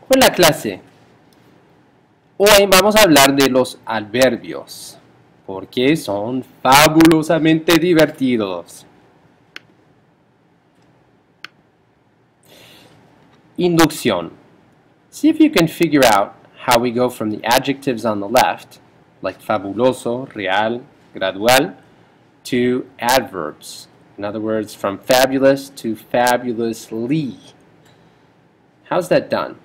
Hola clase, hoy vamos a hablar de los adverbios, porque son fabulosamente divertidos. Inducción. See if you can figure out how we go from the adjectives on the left, like fabuloso, real, gradual, to adverbs. In other words, from fabulous to fabulously. How's that done?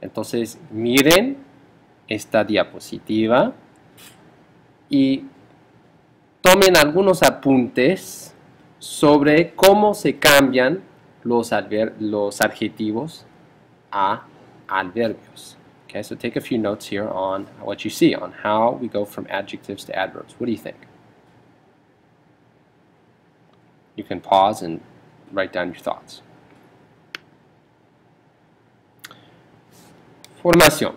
Entonces, miren esta diapositiva y tomen algunos apuntes sobre cómo se cambian los adjetivos a adverbios. Okay, so take a few notes here on what you see, on how we go from adjectives to adverbs. What do you think? You can pause and write down your thoughts. Formación.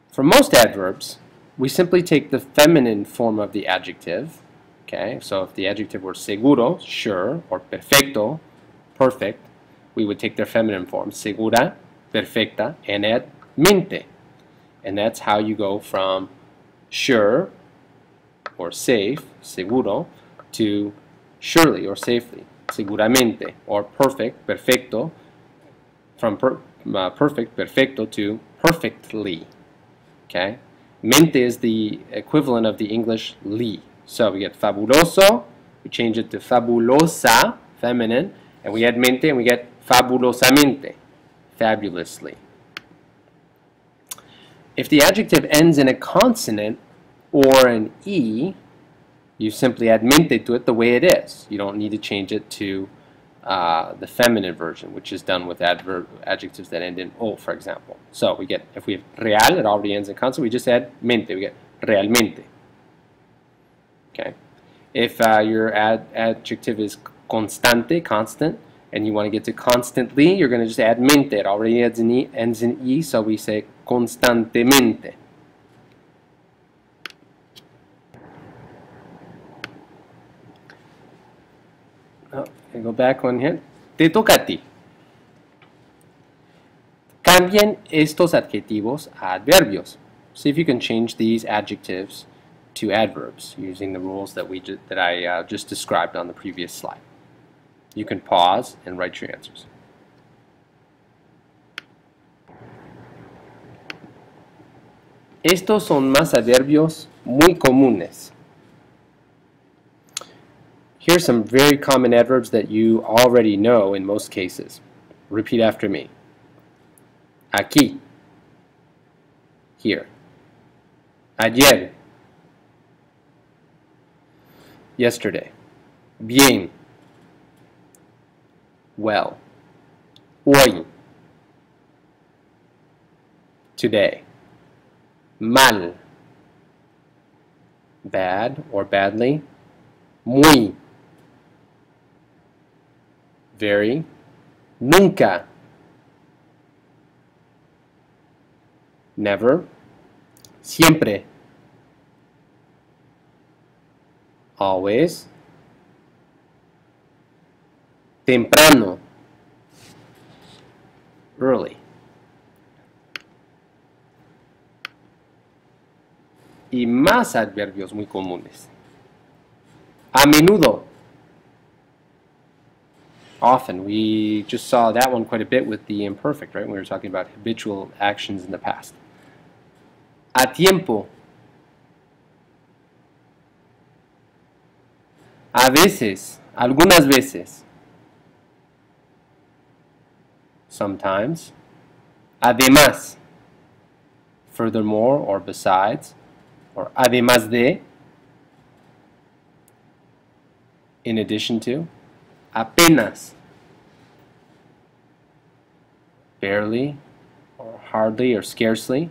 For most adverbs, we simply take the feminine form of the adjective. Okay, so if the adjective were seguro, sure, or perfecto, perfect, we would take their feminine form, segura, perfecta, and add mente. And that's how you go from sure or safe, seguro, to surely or safely, seguramente, or perfect, perfecto, from perfect, perfecto, to perfectly. Okay, mente is the equivalent of the English li. So we get fabuloso, we change it to fabulosa, feminine, and we add mente and we get fabulosamente, fabulously. If the adjective ends in a consonant or an E, you simply add mente to it the way it is. You don't need to change it to the feminine version, which is done with adjectives that end in O, for example. So we get, if we have real, it already ends in consonant, we just add mente, we get realmente. Okay. If your adjective is constante, constant, and you want to get to constantly, you're going to just add mente. It already ends in E, so we say constantemente. Go back one here. Te toca a ti. Cambien estos adjetivos a adverbios. See if you can change these adjectives to adverbs using the rules that I just described on the previous slide. You can pause and write your answers. Estos son más adverbios muy comunes. Here's some very common adverbs that you already know in most cases. Repeat after me. Aquí. Here. Ayer. Yesterday. Bien. Well. Hoy. Today. Mal. Bad or badly. Muy. Very. Nunca. Never. Siempre. Always. Temprano. Early. Y más adverbios muy comunes. A menudo. Often. We just saw that one quite a bit with the imperfect, right? When we were talking about habitual actions in the past. A tiempo. A veces. Algunas veces. Sometimes. Además. Furthermore or besides. Or además de. In addition to. Apenas. Barely, or hardly, or scarcely.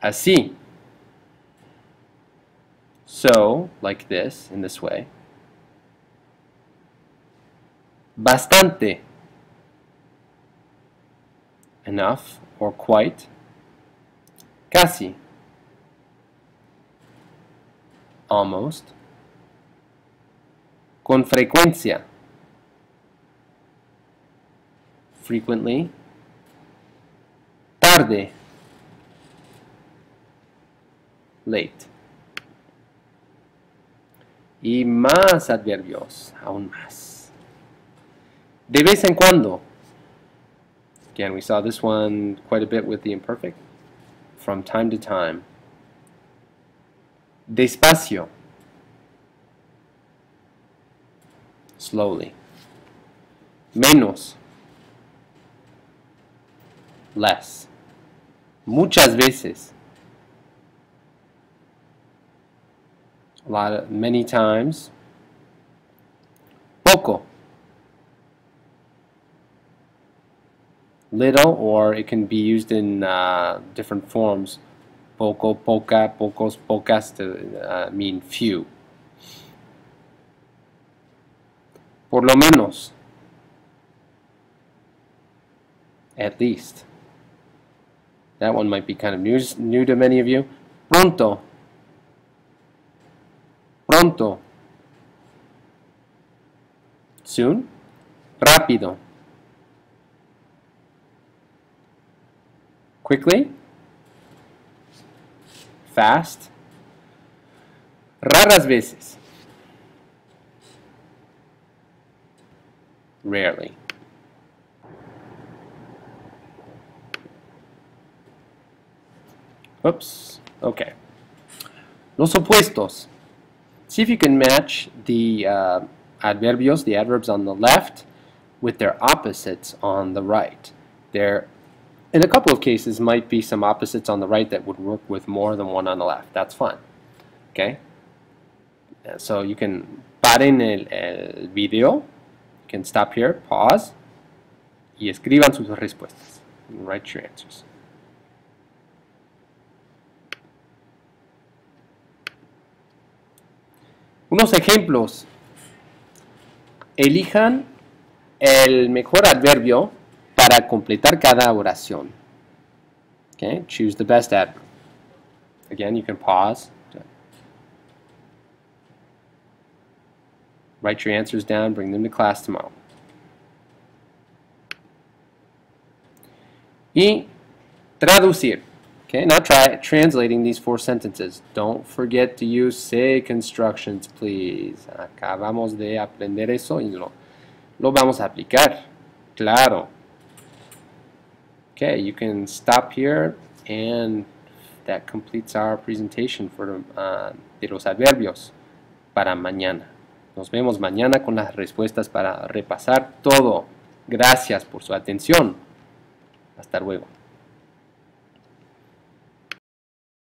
Así. So, like this, in this way. Bastante. Enough, or quite. Casi. Almost. Con frecuencia. frequently. Tarde, late. Y más adverbios, aún más. De vez en cuando. Again, we saw this one quite a bit with the imperfect. From time to time. Despacio. Slowly. Menos. Less. Muchas veces. Many times. Poco. Little, or it can be used in different forms. Poco, poca, pocos, pocas to mean few. Por lo menos. At least. That one might be kind of new to many of you. Pronto. Pronto. Soon. Rápido. Quickly. Fast. Raras veces. Rarely. Oops. Okay. Los opuestos. See if you can match the adverbios, the adverbs on the left, with their opposites on the right. There, in a couple of cases, might be some opposites on the right that would work with more than one on the left. That's fine. Okay? So you can paren el video. You can stop here, pause, y escriban sus respuestas. And write your answers. Unos ejemplos. Elijan el mejor adverbio para completar cada oración. Okay, choose the best adverb. Again, you can pause. Write your answers down, bring them to class tomorrow. Y traducir. Okay, now try translating these 4 sentences. Don't forget to use say constructions, please. Acabamos de aprender eso y lo vamos a aplicar. Claro. Okay, you can stop here, and that completes our presentation for de los adverbios para mañana. Nos vemos mañana con las respuestas para repasar todo. Gracias por su atención. Hasta luego.